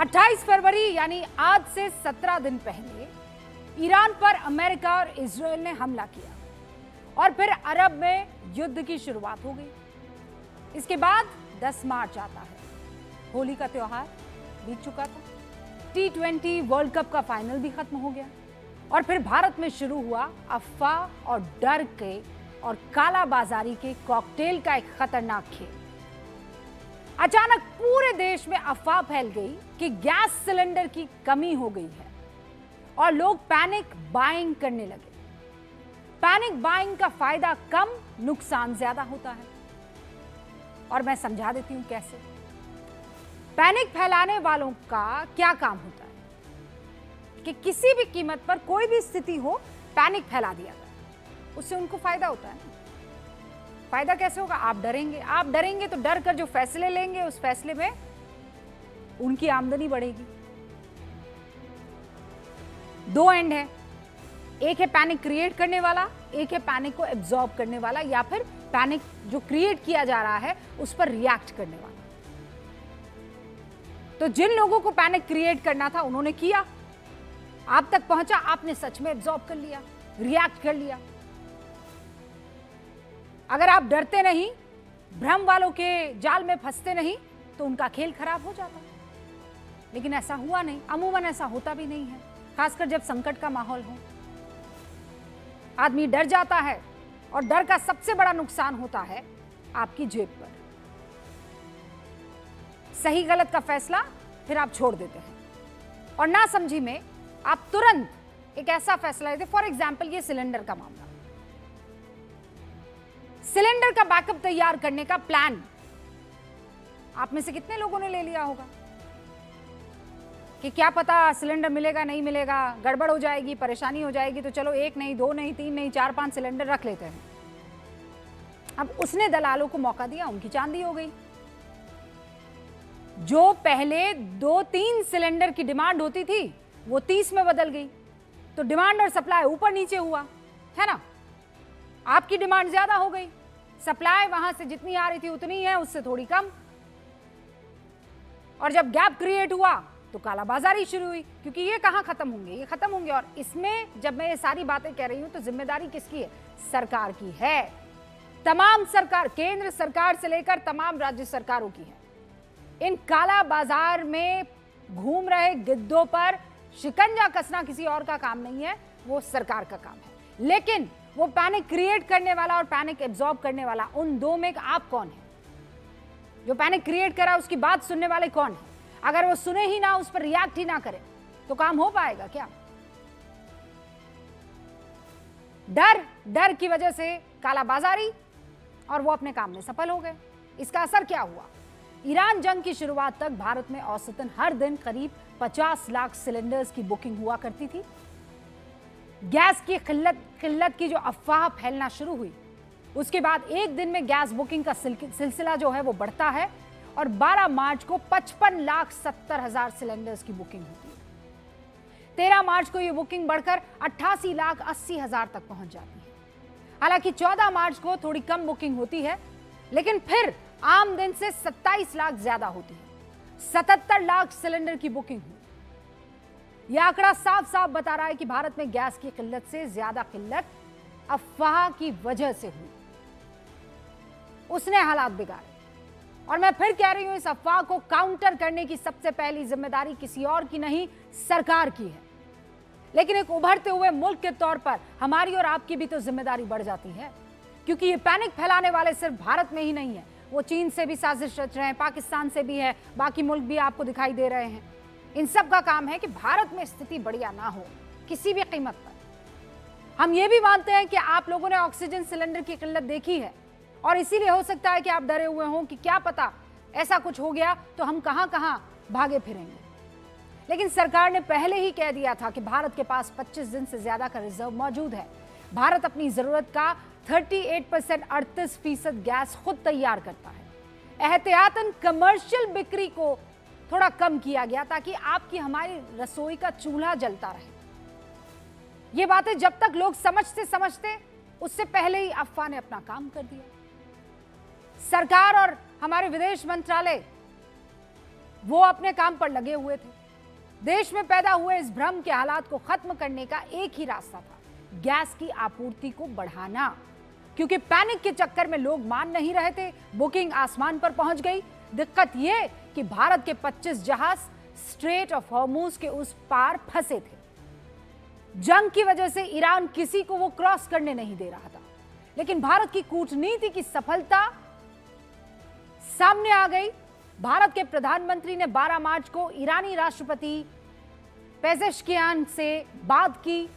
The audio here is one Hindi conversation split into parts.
28 फरवरी यानी आज से 17 दिन पहले ईरान पर अमेरिका और इजराइल ने हमला किया और फिर अरब में युद्ध की शुरुआत हो गई। इसके बाद 10 मार्च आता है, होली का त्योहार बीत चुका था, T20 वर्ल्ड कप का फाइनल भी खत्म हो गया और फिर भारत में शुरू हुआ अफवाह और डर के और कालाबाजारी के कॉकटेल का एक खतरनाक खेल। अचानक पूरे देश में अफवाह फैल गई कि गैस सिलेंडर की कमी हो गई है और लोग पैनिक बाइंग करने लगे। पैनिक बाइंग का फायदा कम, नुकसान ज्यादा होता है और मैं समझा देती हूं कैसे। पैनिक फैलाने वालों का क्या काम होता है कि किसी भी कीमत पर कोई भी स्थिति हो, पैनिक फैला दिया जाए, उससे उनको फायदा होता है। फायदा कैसे होगा? आप डरेंगे तो डर कर जो फैसले लेंगे उस फैसले में उनकी आमदनी बढ़ेगी। दो एंड है, एक है पैनिक क्रिएट करने वाला, एक है पैनिक को एब्जॉर्ब करने वाला, या फिर पैनिक जो क्रिएट किया जा रहा है उस पर रिएक्ट करने वाला। तो जिन लोगों को पैनिक क्रिएट करना था उन्होंने किया, आप तक पहुंचा, आपने सच में एब्जॉर्ब कर लिया, रिएक्ट कर लिया। अगर आप डरते नहीं, भ्रम वालों के जाल में फंसते नहीं, तो उनका खेल खराब हो जाता। लेकिन ऐसा हुआ नहीं, अमूमन ऐसा होता भी नहीं है, खासकर जब संकट का माहौल हो। आदमी डर जाता है और डर का सबसे बड़ा नुकसान होता है आपकी जेब पर। सही गलत का फैसला फिर आप छोड़ देते हैं और ना समझी में आप तुरंत एक ऐसा फैसला लेते। फॉर एग्जाम्पल, ये सिलेंडर का मामला, सिलेंडर का बैकअप तैयार करने का प्लान आप में से कितने लोगों ने ले लिया होगा कि क्या पता सिलेंडर मिलेगा नहीं मिलेगा, गड़बड़ हो जाएगी, परेशानी हो जाएगी, तो चलो 1 नहीं, 2 नहीं, 3 नहीं, 4-5 सिलेंडर रख लेते हैं। अब उसने दलालों को मौका दिया, उनकी चांदी हो गई। जो पहले 2-3 सिलेंडर की डिमांड होती थी वो 30 में बदल गई, तो डिमांड और सप्लाई ऊपर नीचे हुआ है ना। आपकी डिमांड ज्यादा हो गई, सप्लाई वहां से जितनी आ रही थी उतनी है, उससे थोड़ी कम। और जब गैप क्रिएट हुआ तो कालाबाजारी शुरू हुई, क्योंकि ये कहां खत्म होंगे, ये खत्म होंगे। और इसमें जब मैं ये सारी बातें कह रही हूं तो जिम्मेदारी किसकी है? सरकार की है। तमाम सरकार, केंद्र सरकार से लेकर तमाम राज्य सरकारों की है। इन काला बाजार में घूम रहे गिद्धों पर शिकंजा कसना किसी और का काम नहीं है, वो सरकार का काम है। लेकिन वो पैनिक क्रिएट करने वाला और पैनिक एब्जॉर्ब करने वाला, उन दो में आप कौन है? जो पैनिक क्रिएट करा उसकी बात सुनने वाले कौन है? अगर वो सुने ही ना, उस पर रिएक्ट ही ना करे, तो काम हो पाएगा क्या? डर की वजह से कालाबाजारी, और वो अपने काम में सफल हो गए। इसका असर क्या हुआ? ईरान जंग की शुरुआत तक भारत में औसतन हर दिन करीब 50 लाख सिलेंडर्स की बुकिंग हुआ करती थी। गैस की किल्लत की जो अफवाह फैलना शुरू हुई, उसके बाद एक दिन में गैस बुकिंग का सिलसिला जो है वो बढ़ता है और 12 मार्च को 55,70,000 सिलेंडर्स की बुकिंग होती है। 13 मार्च को ये बुकिंग बढ़कर 88,80,000 तक पहुंच जाती है। हालांकि 14 मार्च को थोड़ी कम बुकिंग होती है, लेकिन फिर आम दिन से 27 लाख ज्यादा होती है। 77 लाख सिलेंडर की बुकिंग हुई। यह आंकड़ा साफ साफ बता रहा है कि भारत में गैस की किल्लत से ज्यादा किल्लत अफवाह की वजह से हुई, उसने हालात बिगाड़े। और मैं फिर कह रही हूं, इस अफवाह को काउंटर करने की सबसे पहली जिम्मेदारी किसी और की नहीं, सरकार की है। लेकिन एक उभरते हुए मुल्क के तौर पर हमारी और आपकी भी तो जिम्मेदारी बढ़ जाती है, क्योंकि ये पैनिक फैलाने वाले सिर्फ भारत में ही नहीं है, वो चीन से भी साजिश रच रहे हैं, पाकिस्तान से भी है, बाकी मुल्क भी आपको दिखाई दे रहे हैं। इन सब का काम है कि भारत में स्थिति बढ़िया ना हो किसी भी कीमत पर। हम ये भी मानते हैं कि आप लोगों ने ऑक्सीजन सिलेंडर की किल्लत देखी है और इसीलिए हो सकता है कि आप डरे हुए हों कि क्या पता ऐसा कुछ हो गया तो हम कहां कहां भागे फिरेंगे। लेकिन सरकार ने पहले ही कह दिया था कि भारत के पास 25 दिन से ज्यादा का रिजर्व मौजूद है। भारत अपनी जरूरत का 38% 38% गैस खुद तैयार करता है। एहतियातन कमर्शियल बिक्री को थोड़ा कम किया गया ताकि आपकी हमारी रसोई का चूल्हा जलता रहे। ये बातें जब तक लोग समझते उससे पहले ही अफवाह ने अपना काम कर दिया। सरकार और हमारे विदेश मंत्रालय वो अपने काम पर लगे हुए थे। देश में पैदा हुए इस भ्रम के हालात को खत्म करने का एक ही रास्ता था, गैस की आपूर्ति को बढ़ाना। क्योंकि पैनिक के चक्कर में लोग मान नहीं रहे थे, बुकिंग आसमान पर पहुंच गई। दिक्कत यह कि भारत के 25 जहाज स्ट्रेट ऑफ हॉर्मूज के उस पार फंसे थे। जंग की वजह से ईरान किसी को वो क्रॉस करने नहीं दे रहा था, लेकिन भारत की कूटनीति की सफलता सामने आ गई। भारत के प्रधानमंत्री ने 12 मार्च को ईरानी राष्ट्रपति पेजेश्कियान से बात की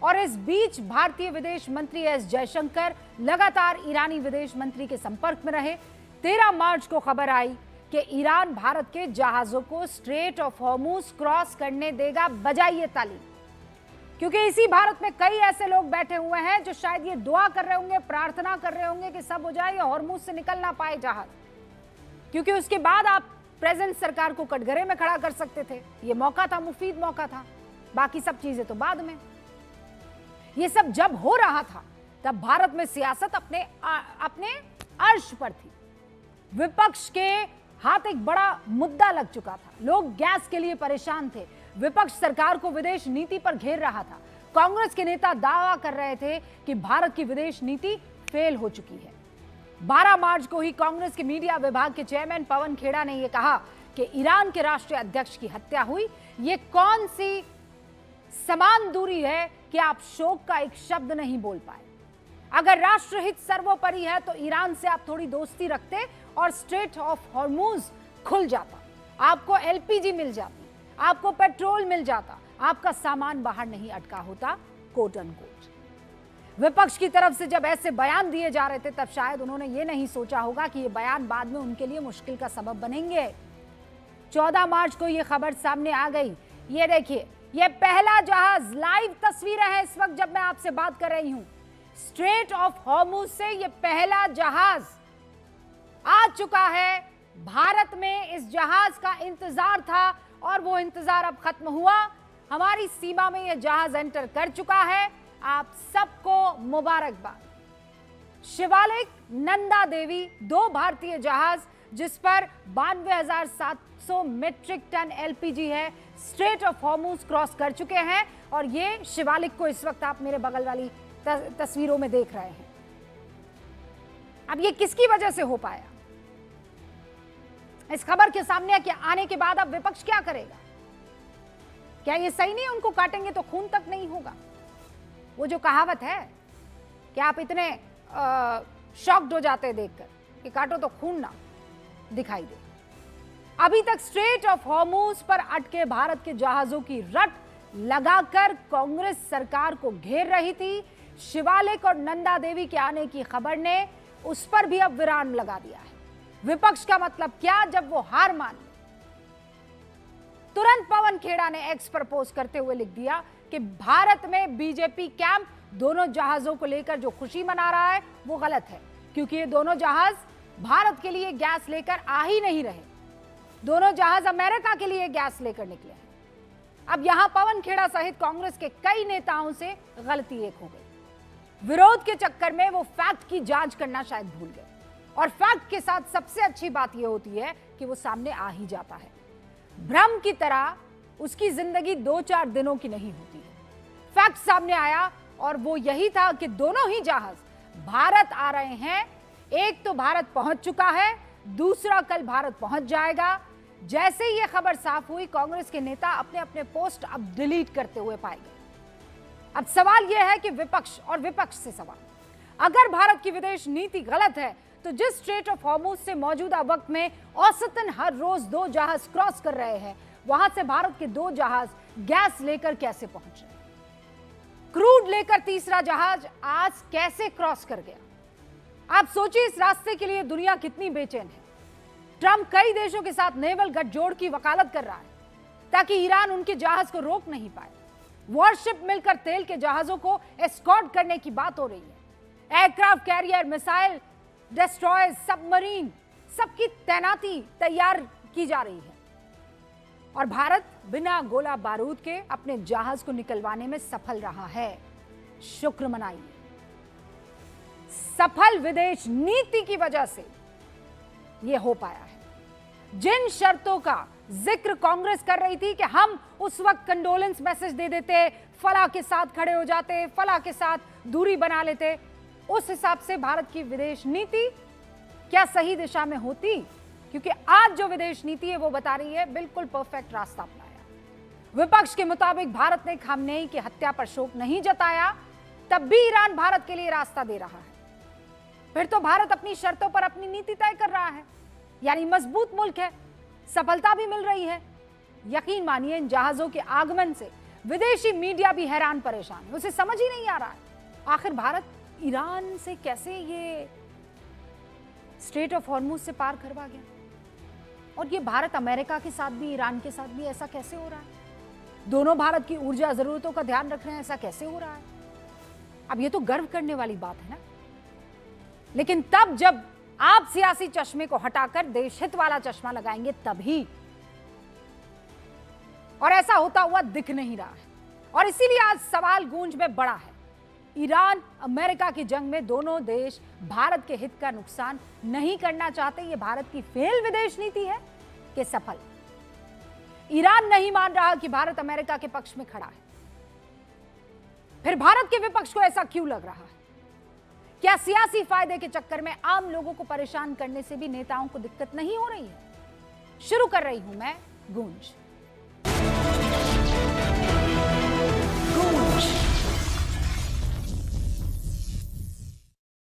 और इस बीच भारतीय विदेश मंत्री एस जयशंकर लगातार ईरानी विदेश मंत्री के संपर्क में रहे। 13 मार्च को खबर आई कि ईरान भारत के जहाजों को स्ट्रेट ऑफ हॉर्मूज क्रॉस करने देगा। बजाइए ताली, क्योंकि इसी भारत में कई ऐसे लोग बैठे हुए हैं जो शायद ये दुआ कर रहे होंगे, प्रार्थना कर रहे होंगे कि सब हो जाए, ये हॉर्मूज से निकल ना पाए जहाज, क्योंकि उसके बाद आप प्रेजेंट सरकार को कटघरे में खड़ा कर सकते थे। ये मौका था, मुफीद मौका था, बाकी सब चीजें तो बाद में। ये सब जब हो रहा था तब भारत में सियासत अपने अर्श पर थी। विपक्ष के हाथ एक बड़ा मुद्दा लग चुका था, लोग गैस के लिए परेशान थे। विपक्ष सरकार को विदेश नीति पर घेर रहा था। कांग्रेस के नेता दावा कर रहे थे कि भारत की विदेश नीति फेल हो चुकी है। 12 मार्च को ही कांग्रेस के मीडिया विभाग के चेयरमैन पवन खेड़ा ने यह कहा कि ईरान के राष्ट्रीय अध्यक्ष की हत्या हुई। ये कौन सी समान दूरी है कि आप शोक का एक शब्द नहीं बोल पाए। अगर राष्ट्रहित सर्वोपरि है तो ईरान से आप थोड़ी दोस्ती रखते और स्ट्रेट ऑफ हॉर्मूज खुल जाता, आपको एलपीजी मिल जाती, आपको पेट्रोल मिल जाता, आपका सामान बाहर नहीं अटका होता, कोट अनकोट। विपक्ष की तरफ से जब ऐसे बयान दिए जा रहे थे तब शायद उन्होंने ये नहीं सोचा होगा कि ये बयान बाद में उनके लिए मुश्किल का सबब बनेंगे। 14 मार्च को ये खबर सामने आ गई। ये देखिए, ये पहला जहाज, लाइव तस्वीरें हैं इस वक्त जब मैं आपसे बात कर रही हूं। स्ट्रेट ऑफ हॉर्मूज से ये पहला जहाज आ चुका है। भारत में इस जहाज का इंतजार था और वो इंतजार अब खत्म हुआ। हमारी सीमा में ये जहाज एंटर कर चुका है। आप सबको मुबारकबाद। शिवालिक, नंदा देवी, 2 भारतीय जहाज जिस पर 92,700 मीट्रिक टन एलपीजी है, स्ट्रेट ऑफ हॉर्मूज क्रॉस कर चुके हैं। और ये शिवालिक को इस वक्त आप मेरे बगल वाली तस्वीरों में देख रहे हैं। अब ये किसकी वजह से हो पाया? इस खबर के सामने आने के बाद अब विपक्ष क्या करेगा? क्या ये सही नहीं है? उनको काटेंगे तो खून तक नहीं होगा। वो जो कहावत है कि आप इतने शॉक्ड हो जाते हैं देखकर कि काटो तो खून ना दिखाई दे। अभी तक स्ट्रेट ऑफ हॉर्मूज पर अटके भारत के जहाजों की रट लगाकर कांग्रेस सरकार को घेर रही थी। शिवालिक और नंदा देवी के आने की खबर ने उस पर भी अब विराम लगा दिया है। विपक्ष का मतलब क्या जब वो हार मान ली? तुरंत पवन खेड़ा ने एक्स पर पोस्ट करते हुए लिख दिया कि भारत में बीजेपी कैंप दोनों जहाजों को लेकर जो खुशी मना रहा है वो गलत है, क्योंकि ये दोनों जहाज भारत के लिए गैस लेकर आ ही नहीं रहे। दोनों जहाज अमेरिका के लिए गैस लेकर निकले हैं। अब यहां पवन खेड़ा सहित कांग्रेस के कई नेताओं से गलती एक हो गई। विरोध के चक्कर में वो फैक्ट की जांच करना शायद भूल गए। और फैक्ट के साथ सबसे अच्छी बात यह होती है कि वो सामने आ ही जाता है। भ्रम की तरह उसकी जिंदगी 2-4 दिनों की नहीं होती है। फैक्ट सामने आया और वो यही था कि दोनों ही जहाज भारत आ रहे हैं। एक तो भारत पहुंच चुका है, दूसरा कल भारत पहुंच जाएगा। जैसे ही यह खबर साफ हुई, कांग्रेस के नेता अपने अपने पोस्ट अब डिलीट करते हुए पाए गए। अब सवाल यह है कि विपक्ष से सवाल, अगर भारत की विदेश नीति गलत है तो जिस स्ट्रेट ऑफ हॉर्मूज से मौजूदा वक्त में औसतन हर रोज 2 जहाज क्रॉस कर रहे हैं, वहां से भारत के 2 जहाज गैस लेकर कैसे पहुंच रहे? क्रूड लेकर तीसरा जहाज आज कैसे क्रॉस कर गया? आप सोचिए, इस रास्ते के लिए दुनिया कितनी बेचैन है। ट्रंप कई देशों के साथ नेवल गठजोड़ की वकालत कर रहा है ताकि ईरान उनके जहाज को रोक नहीं पाए। वॉरशिप मिलकर तेल के जहाजों को एस्कॉर्ट करने की बात हो रही है। Aircraft carrier, missile destroyers, submarine, सबकी तैनाती तैयार की जा रही है। और भारत बिना गोला बारूद के अपने जहाज को निकलवाने में सफल रहा है। शुक्र मनाइए। सफल विदेश नीति की वजह से यह हो पाया है। जिन शर्तों का जिक्र कांग्रेस कर रही थी कि हम उस वक्त कंडोलेंस मैसेज दे देते, फलां के साथ खड़े हो जाते, फलां के साथ दूरी बना लेते, उस हिसाब से भारत की विदेश नीति क्या सही दिशा में होती? क्योंकि आज जो विदेश नीति है वो बता रही है बिल्कुल परफेक्ट रास्ता अपनाया। विपक्ष के मुताबिक भारत ने खामनेई की हत्या पर शोक नहीं जताया, तब भी ईरान भारत के लिए रास्ता दे रहा है। फिर तो भारत अपनी शर्तों पर अपनी नीति तय कर रहा है, यानी मजबूत मुल्क है, सफलता भी मिल रही है। यकीन मानिए इन जहाजों के आगमन से विदेशी मीडिया भी हैरान परेशान है, उसे समझ ही नहीं आ रहा है आखिर भारत ईरान से कैसे ये स्ट्रेट ऑफ हॉर्मुज से पार करवा गया, और ये भारत अमेरिका के साथ भी ईरान के साथ भी ऐसा कैसे हो रहा है? दोनों भारत की ऊर्जा जरूरतों का ध्यान रख रहे हैं, ऐसा कैसे हो रहा है? अब ये तो गर्व करने वाली बात है ना। लेकिन तब जब आप सियासी चश्मे को हटाकर देश हित वाला चश्मा लगाएंगे तभी, और ऐसा होता हुआ दिख नहीं रहा है। और इसीलिए आज सवाल गूंज में बड़ा है। ईरान अमेरिका की जंग में दोनों देश भारत के हित का नुकसान नहीं करना चाहते। ये भारत की फेल विदेश नीति है कि सफल? ईरान नहीं मान रहा कि भारत अमेरिका के पक्ष में खड़ा है। फिर भारत के विपक्ष को ऐसा क्यों लग रहा है? क्या सियासी फायदे के चक्कर में आम लोगों को परेशान करने से भी नेताओं को दिक्कत नहीं हो रही है? शुरू कर रही हूं मैं गूंज।